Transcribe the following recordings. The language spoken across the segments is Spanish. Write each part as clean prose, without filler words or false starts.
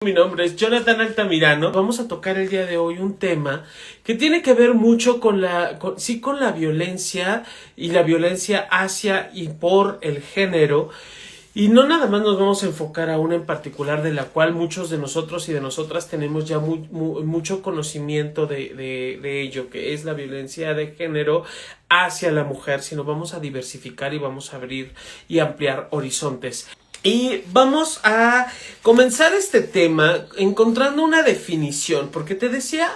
Mi nombre es Jonathan Altamirano. Vamos a tocar el día de hoy un tema que tiene que ver mucho con la violencia y la violencia hacia y por el género. Y no nada más nos vamos a enfocar a una en particular de la cual muchos de nosotros y de nosotras tenemos ya mucho conocimiento de ello, que es la violencia de género hacia la mujer, sino vamos a diversificar y vamos a abrir y ampliar horizontes. Y vamos a comenzar este tema encontrando una definición, porque te decía,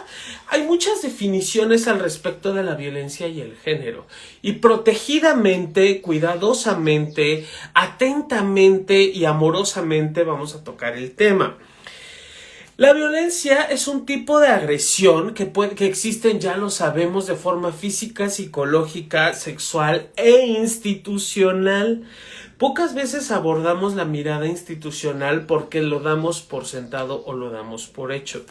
hay muchas definiciones al respecto de la violencia y el género. Y protegidamente, cuidadosamente, atentamente y amorosamente vamos a tocar el tema. La violencia es un tipo de agresión que existen, ya lo sabemos, de forma física, psicológica, sexual e institucional. Pocas veces abordamos la mirada institucional porque lo damos por sentado o lo damos por hecho.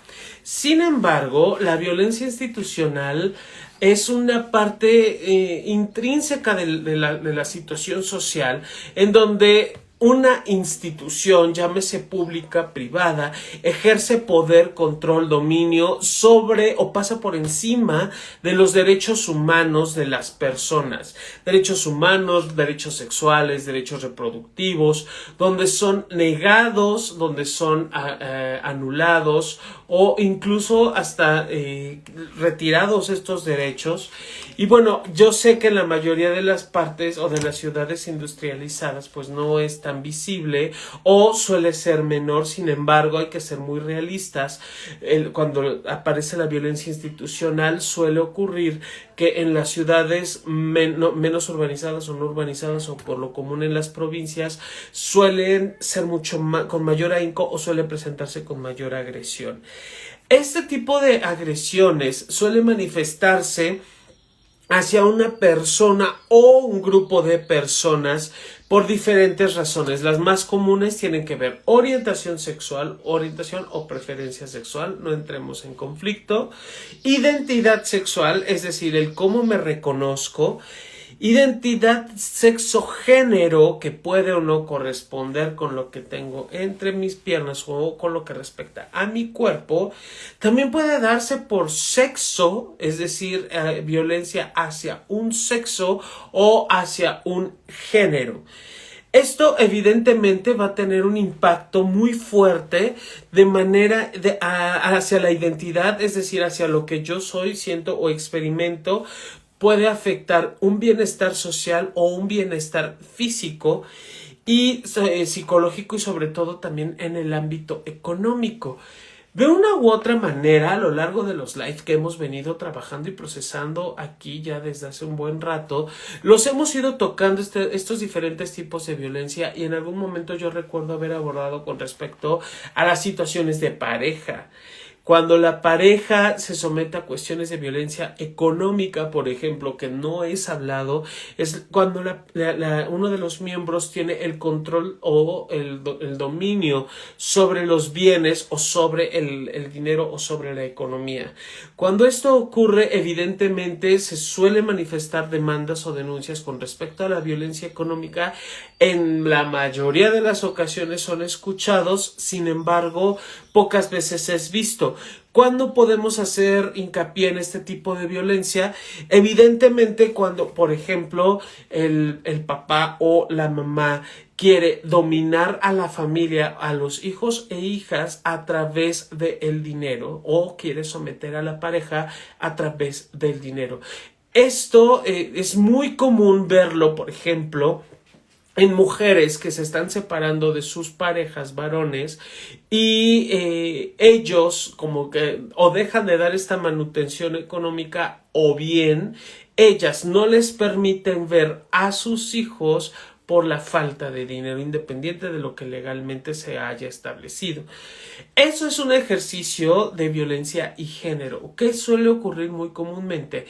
Sin embargo, la violencia institucional es una parte intrínseca de la situación social en donde una institución, llámese pública, privada, ejerce poder, control, dominio sobre o pasa por encima de los derechos humanos de las personas. Derechos humanos, derechos sexuales, derechos reproductivos, donde son negados, donde son anulados o incluso hasta retirados estos derechos. Y bueno, yo sé que en la mayoría de las partes o de las ciudades industrializadas pues no es tan visible o suele ser menor. Sin embargo, hay que ser muy realistas. Cuando aparece la violencia institucional suele ocurrir que en las ciudades menos urbanizadas o no urbanizadas o por lo común en las provincias suelen ser con mayor ahínco o suele presentarse con mayor agresión. Este tipo de agresiones suele manifestarse hacia una persona o un grupo de personas por diferentes razones. Las más comunes tienen que ver orientación sexual, orientación o preferencia sexual, no entremos en conflicto, identidad sexual, es decir, el cómo me reconozco, identidad sexo-género, que puede o no corresponder con lo que tengo entre mis piernas o con lo que respecta a mi cuerpo. También puede darse por sexo, es decir, violencia hacia un sexo o hacia un género. Esto evidentemente va a tener un impacto muy fuerte de manera hacia la identidad, es decir, hacia lo que yo soy, siento o experimento. Puede afectar un bienestar social o un bienestar físico y psicológico y sobre todo también en el ámbito económico. De una u otra manera, a lo largo de los live que hemos venido trabajando y procesando aquí ya desde hace un buen rato, los hemos ido tocando estos diferentes tipos de violencia y en algún momento yo recuerdo haber abordado con respecto a las situaciones de pareja. Cuando la pareja se somete a cuestiones de violencia económica, por ejemplo, que no es hablado, es cuando uno de los miembros tiene el control o el dominio sobre los bienes o sobre el dinero o sobre la economía. Cuando esto ocurre, evidentemente se suele manifestar demandas o denuncias con respecto a la violencia económica. En la mayoría de las ocasiones son escuchados, sin embargo, pocas veces es visto. ¿Cuándo podemos hacer hincapié en este tipo de violencia? Evidentemente cuando, por ejemplo, el papá o la mamá quiere dominar a la familia, a los hijos e hijas a través del dinero o quiere someter a la pareja a través del dinero. Esto es muy común verlo, por ejemplo, en mujeres que se están separando de sus parejas varones y ellos como que o dejan de dar esta manutención económica o bien ellas no les permiten ver a sus hijos por la falta de dinero, independiente de lo que legalmente se haya establecido. Eso es un ejercicio de violencia y género, que suele ocurrir muy comúnmente.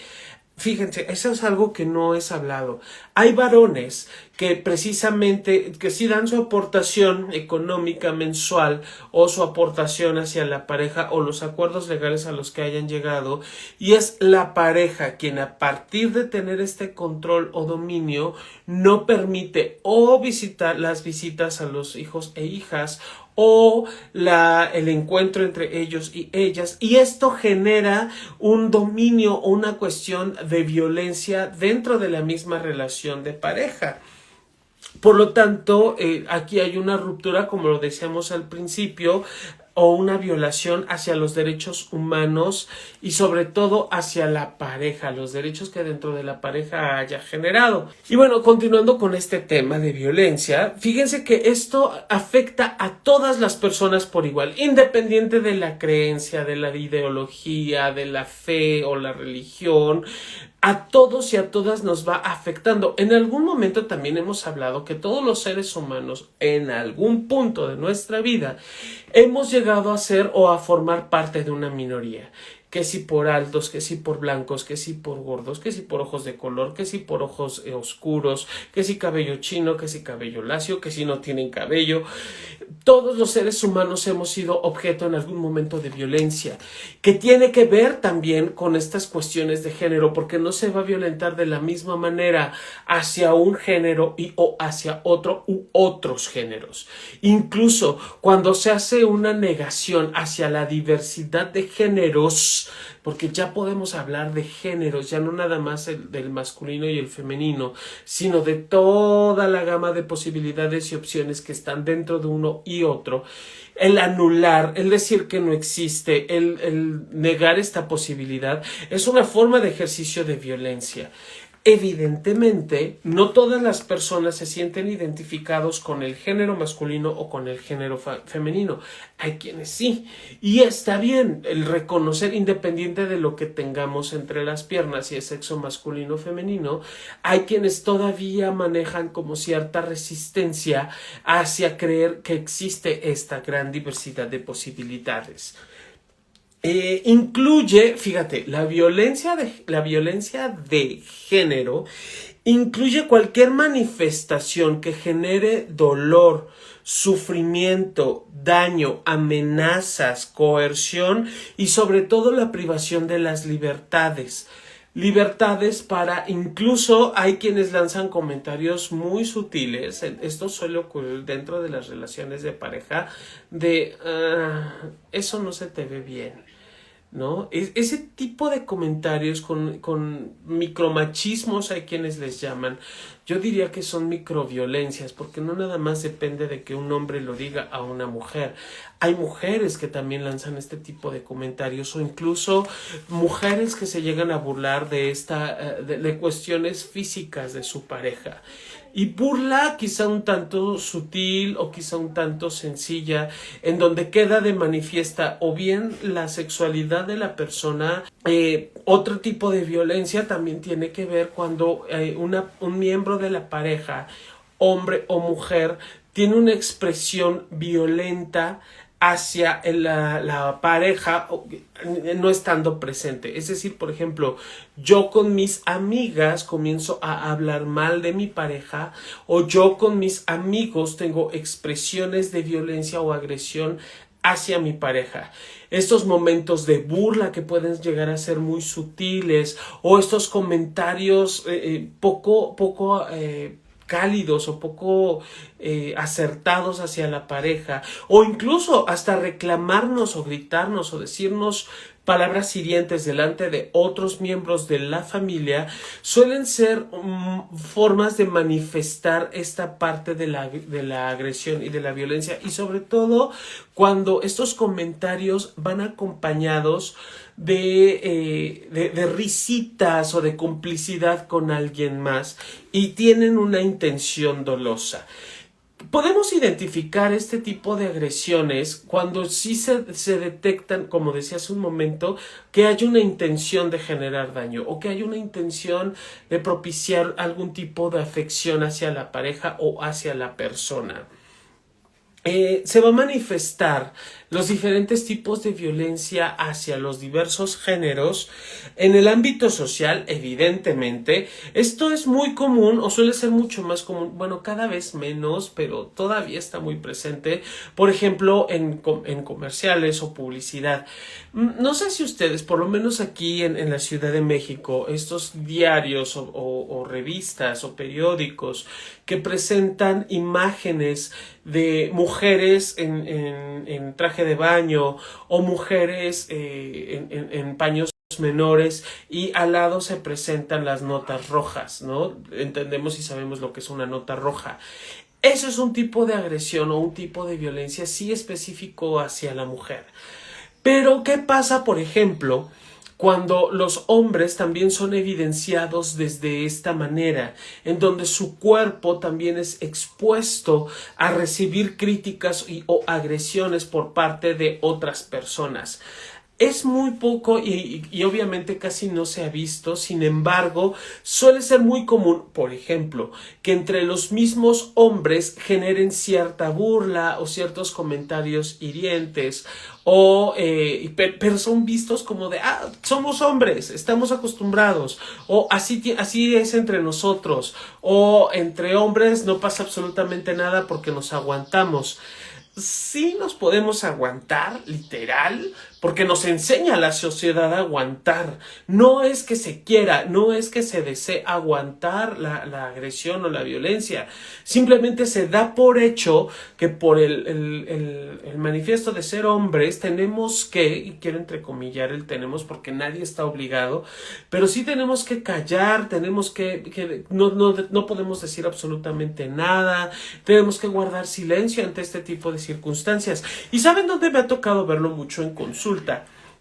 Fíjense, eso es algo que no es hablado. Hay varones que precisamente, que sí dan su aportación económica mensual o su aportación hacia la pareja o los acuerdos legales a los que hayan llegado, y es la pareja quien a partir de tener este control o dominio no permite o visitar las visitas a los hijos e hijas o el encuentro entre ellos y ellas, y esto genera un dominio o una cuestión de violencia dentro de la misma relación de pareja. Por lo tanto, aquí hay una ruptura, como lo decíamos al principio, o una violación hacia los derechos humanos y sobre todo hacia la pareja, los derechos que dentro de la pareja haya generado. Y bueno, continuando con este tema de violencia, fíjense que esto afecta a todas las personas por igual, independiente de la creencia, de la ideología, de la fe o la religión. A todos y a todas nos va afectando. En algún momento también hemos hablado que todos los seres humanos, en algún punto de nuestra vida, hemos llegado a ser o a formar parte de una minoría. Que si por altos, que si por blancos, que si por gordos, que si por ojos de color, que si por ojos oscuros, que si cabello chino, que si cabello lacio, que si no tienen cabello. Todos los seres humanos hemos sido objeto en algún momento de violencia, que tiene que ver también con estas cuestiones de género, porque no se va a violentar de la misma manera hacia un género o hacia otro u otros géneros. Incluso cuando se hace una negación hacia la diversidad de géneros, porque ya podemos hablar de géneros, ya no nada más del masculino y el femenino, sino de toda la gama de posibilidades y opciones que están dentro de uno y otro. El anular, el decir que no existe, el negar esta posibilidad, es una forma de ejercicio de violencia. Evidentemente, no todas las personas se sienten identificados con el género masculino o con el género femenino. Hay quienes sí. Y está bien el reconocer, independiente de lo que tengamos entre las piernas, si es sexo masculino o femenino, hay quienes todavía manejan como cierta resistencia hacia creer que existe esta gran diversidad de posibilidades. Incluye, fíjate, la violencia de género incluye cualquier manifestación que genere dolor, sufrimiento, daño, amenazas, coerción y sobre todo la privación de las libertades. Libertades para, incluso hay quienes lanzan comentarios muy sutiles, esto suele ocurrir dentro de las relaciones de pareja, de eso no se te ve bien, ¿no? Ese tipo de comentarios con micromachismos, hay quienes les llaman, yo diría que son microviolencias, porque no nada más depende de que un hombre lo diga a una mujer. Hay mujeres que también lanzan este tipo de comentarios, o incluso mujeres que se llegan a burlar de cuestiones físicas de su pareja. Y burla quizá un tanto sutil o quizá un tanto sencilla, en donde queda de manifiesta o bien la sexualidad de la persona. Otro tipo de violencia también tiene que ver cuando un miembro de la pareja, hombre o mujer, tiene una expresión violenta hacia la pareja no estando presente. Es decir, por ejemplo, yo con mis amigas comienzo a hablar mal de mi pareja, o yo con mis amigos tengo expresiones de violencia o agresión hacia mi pareja. Estos momentos de burla que pueden llegar a ser muy sutiles, o estos comentarios poco cálidos o poco acertados hacia la pareja, o incluso hasta reclamarnos o gritarnos o decirnos palabras hirientes delante de otros miembros de la familia, suelen ser formas de manifestar esta parte de la agresión y de la violencia, y sobre todo cuando estos comentarios van acompañados de risitas o de complicidad con alguien más y tienen una intención dolosa. Podemos identificar este tipo de agresiones cuando sí se detectan, como decía hace un momento, que hay una intención de generar daño o que hay una intención de propiciar algún tipo de afección hacia la pareja o hacia la persona. Se va a manifestar los diferentes tipos de violencia hacia los diversos géneros. En el ámbito social, evidentemente, esto es muy común o suele ser mucho más común, bueno, cada vez menos, pero todavía está muy presente, por ejemplo, en comerciales o publicidad. No sé si ustedes, por lo menos aquí en la Ciudad de México, estos diarios o revistas o periódicos que presentan imágenes de mujeres en traje de baño o mujeres en paños menores y al lado se presentan las notas rojas, ¿no? Entendemos y sabemos lo que es una nota roja. Eso es un tipo de agresión o un tipo de violencia sí específico hacia la mujer. Pero, ¿qué pasa, por ejemplo, cuando los hombres también son evidenciados desde esta manera, en donde su cuerpo también es expuesto a recibir críticas o agresiones por parte de otras personas? Es muy poco y obviamente casi no se ha visto, sin embargo, suele ser muy común, por ejemplo, que entre los mismos hombres generen cierta burla o ciertos comentarios hirientes pero son vistos como de, somos hombres, estamos acostumbrados, o así es entre nosotros, o entre hombres no pasa absolutamente nada porque nos aguantamos. Sí nos podemos aguantar, literal, porque nos enseña la sociedad a aguantar. No es que se quiera, no es que se desee aguantar la agresión o la violencia. Simplemente se da por hecho que por el manifiesto de ser hombres tenemos que, y quiero entrecomillar el tenemos porque nadie está obligado, pero sí tenemos que callar, tenemos que no podemos decir absolutamente nada, tenemos que guardar silencio ante este tipo de circunstancias. ¿Y saben dónde me ha tocado verlo mucho? En consulta.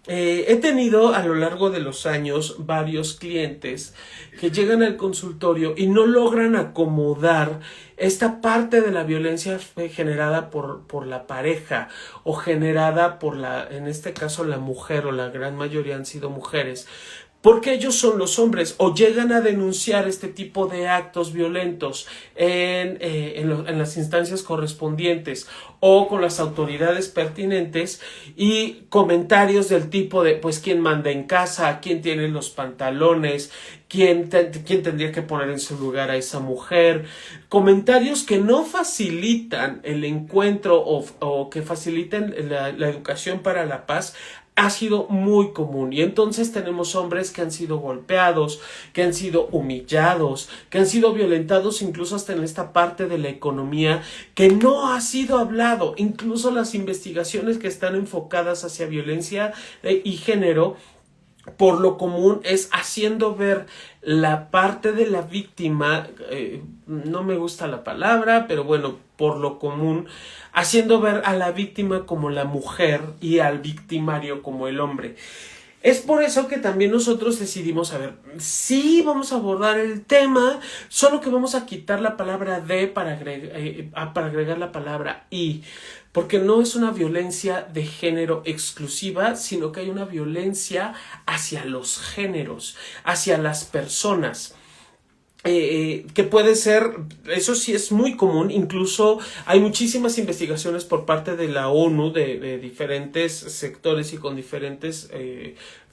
He tenido a lo largo de los años varios clientes que llegan al consultorio y no logran acomodar esta parte de la violencia generada por la pareja o generada por en este caso la mujer, o la gran mayoría han sido mujeres, porque ellos son los hombres, o llegan a denunciar este tipo de actos violentos en las instancias correspondientes o con las autoridades pertinentes, y comentarios del tipo de, pues, ¿quién manda en casa? ¿Quién tiene los pantalones? ¿Quién tendría que poner en su lugar a esa mujer? Comentarios que no facilitan el encuentro o que faciliten la educación para la paz. Ha sido muy común, y entonces tenemos hombres que han sido golpeados, que han sido humillados, que han sido violentados incluso hasta en esta parte de la economía que no ha sido hablado. Incluso las investigaciones que están enfocadas hacia violencia y género, por lo común es haciendo ver la parte de la víctima, no me gusta la palabra, pero bueno, por lo común, haciendo ver a la víctima como la mujer y al victimario como el hombre. Es por eso que también nosotros decidimos, sí vamos a abordar el tema, solo que vamos a quitar la palabra de para agregar la palabra y, porque no es una violencia de género exclusiva, sino que hay una violencia hacia los géneros, hacia las personas. Que puede ser, eso sí es muy común, incluso hay muchísimas investigaciones por parte de la ONU de diferentes sectores y con diferentes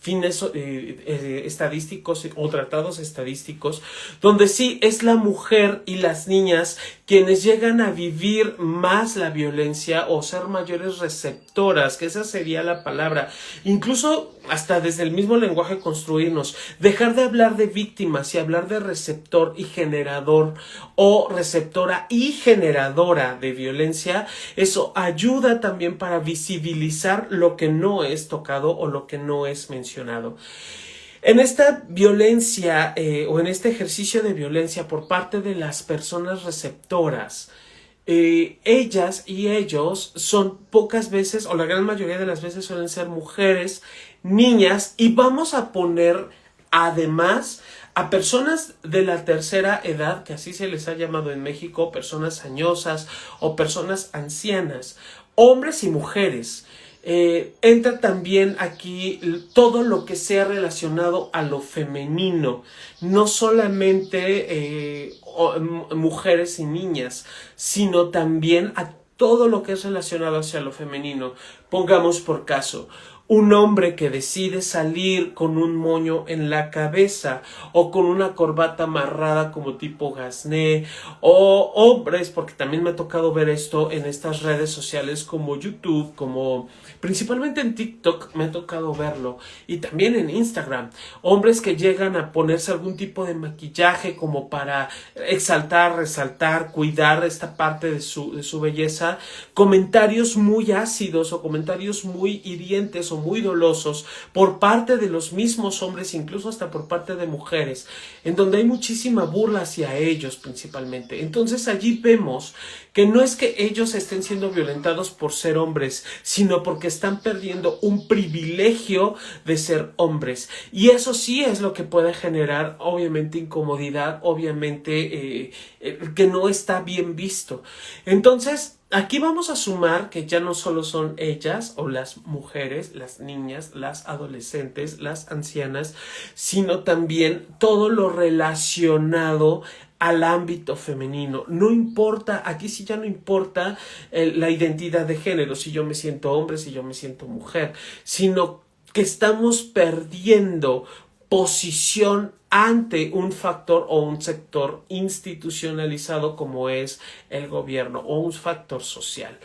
fines estadísticos o tratados estadísticos, donde sí es la mujer y las niñas quienes llegan a vivir más la violencia o ser mayores receptoras, que esa sería la palabra, incluso hasta desde el mismo lenguaje construirnos, dejar de hablar de víctimas y hablar de receptor y generador, o receptora y generadora de violencia. Eso ayuda también para visibilizar lo que no es tocado o lo que no es mencionado. En esta violencia o en este ejercicio de violencia por parte de las personas receptoras, ellas y ellos son pocas veces, o la gran mayoría de las veces suelen ser mujeres, niñas, y vamos a poner además a personas de la tercera edad, que así se les ha llamado en México, personas añosas o personas ancianas, hombres y mujeres. Entra también aquí todo lo que sea relacionado a lo femenino, no solamente mujeres y niñas, sino también a todo lo que es relacionado hacia lo femenino. Pongamos por caso un hombre que decide salir con un moño en la cabeza o con una corbata amarrada como tipo gasné, o hombres, porque también me ha tocado ver esto en estas redes sociales como YouTube, como principalmente en TikTok me ha tocado verlo, y también en Instagram, hombres que llegan a ponerse algún tipo de maquillaje como para exaltar, resaltar, cuidar esta parte de su belleza, comentarios muy ácidos o comentarios muy hirientes o muy dolosos por parte de los mismos hombres, incluso hasta por parte de mujeres, en donde hay muchísima burla hacia ellos principalmente. Entonces allí vemos que no es que ellos estén siendo violentados por ser hombres, sino porque están perdiendo un privilegio de ser hombres. Y eso sí es lo que puede generar obviamente incomodidad, obviamente que no está bien visto. Entonces, aquí vamos a sumar que ya no solo son ellas o las mujeres, las niñas, las adolescentes, las ancianas, sino también todo lo relacionado al ámbito femenino. No importa, aquí sí ya no importa la identidad de género, si yo me siento hombre, si yo me siento mujer, sino que estamos perdiendo posición ante un factor o un sector institucionalizado como es el gobierno o un factor social.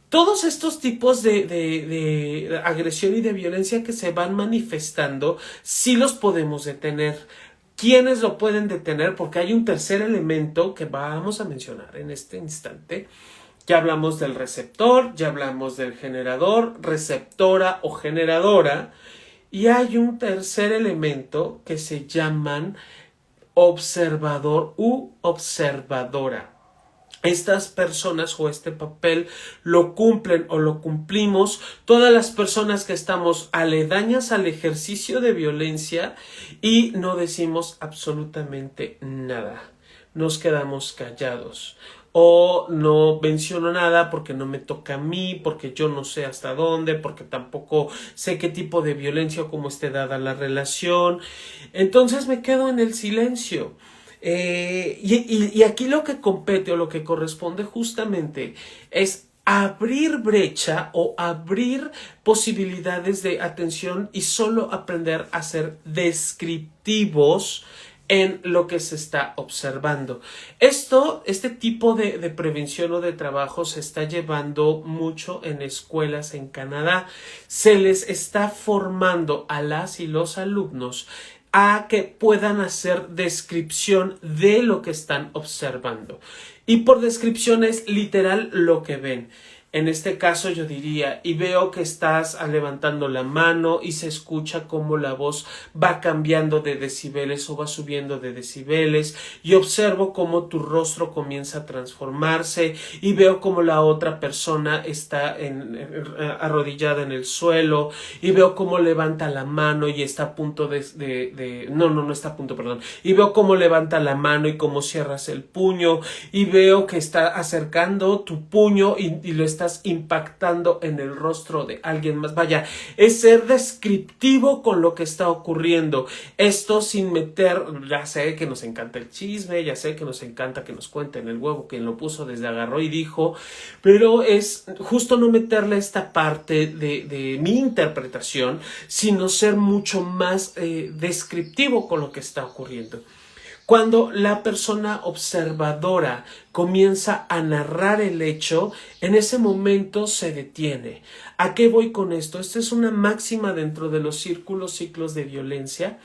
Todos estos tipos de agresión y de violencia que se van manifestando, sí los podemos detener. ¿Quiénes lo pueden detener? Porque hay un tercer elemento que vamos a mencionar en este instante. Ya hablamos del receptor, ya hablamos del generador, receptora o generadora. Y hay un tercer elemento que se llaman observador u observadora. Estas personas o este papel lo cumplen o lo cumplimos todas las personas que estamos aledañas al ejercicio de violencia y no decimos absolutamente nada. Nos quedamos callados. O no menciono nada porque no me toca a mí, porque yo no sé hasta dónde, porque tampoco sé qué tipo de violencia o cómo esté dada la relación. Entonces me quedo en el silencio. Y aquí lo que compete o lo que corresponde justamente es abrir brecha o abrir posibilidades de atención y solo aprender a ser descriptivos en lo que se está observando. Este tipo de prevención o de trabajo se está llevando mucho en escuelas en Canadá. Se les está formando a las y los alumnos a que puedan hacer descripción de lo que están observando. Y por descripción es literal lo que ven. En este caso yo diría, y veo que estás levantando la mano y se escucha cómo la voz va cambiando de decibeles o va subiendo de decibeles, y observo cómo tu rostro comienza a transformarse y veo cómo la otra persona está arrodillada en el suelo y veo cómo levanta la mano y está a punto no está a punto, perdón, y veo cómo levanta la mano y cómo cierras el puño y veo que está acercando tu puño y lo estás impactando en el rostro de alguien más. Vaya, es ser descriptivo con lo que está ocurriendo. Esto sin meter, ya sé que nos encanta el chisme, ya sé que nos encanta que nos cuenten el huevo, quien lo puso desde agarró y dijo, pero es justo no meterle esta parte de mi interpretación, sino ser mucho más descriptivo con lo que está ocurriendo. Cuando la persona observadora comienza a narrar el hecho, en ese momento se detiene. ¿A qué voy con esto? Esta es una máxima dentro de los ciclos de violencia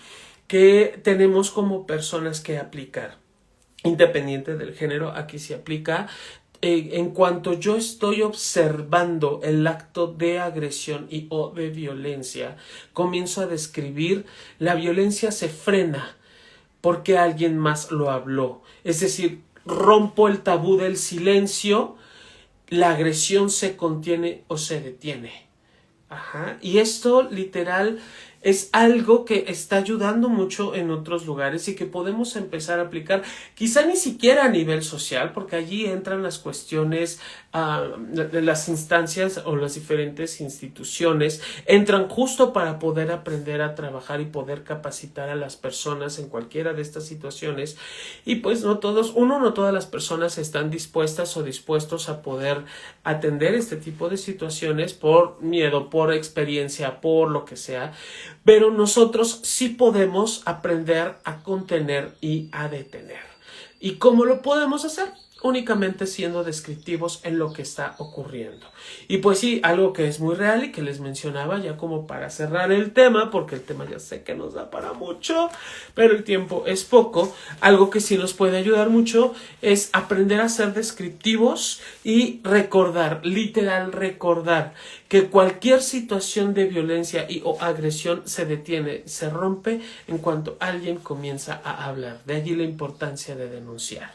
que tenemos como personas que aplicar. Independiente del género, aquí se aplica. En cuanto yo estoy observando el acto de agresión y o de violencia, comienzo a describir, la violencia se frena porque alguien más lo habló. Es decir, rompo el tabú del silencio, la agresión se contiene o se detiene. Ajá. Y esto literal es algo que está ayudando mucho en otros lugares y que podemos empezar a aplicar, quizá ni siquiera a nivel social, porque allí entran las cuestiones de las instancias o las diferentes instituciones, entran justo para poder aprender a trabajar y poder capacitar a las personas en cualquiera de estas situaciones, y pues no todas las personas están dispuestas o dispuestos a poder atender este tipo de situaciones por miedo, por experiencia, por lo que sea, pero nosotros sí podemos aprender a contener y a detener. ¿Y cómo lo podemos hacer? Únicamente siendo descriptivos en lo que está ocurriendo. Y pues sí, algo que es muy real y que les mencionaba ya como para cerrar el tema, porque el tema ya sé que nos da para mucho, pero el tiempo es poco. Algo que sí nos puede ayudar mucho es aprender a ser descriptivos y recordar, literal recordar, que cualquier situación de violencia y o agresión se detiene, se rompe en cuanto alguien comienza a hablar. De allí la importancia de denunciar.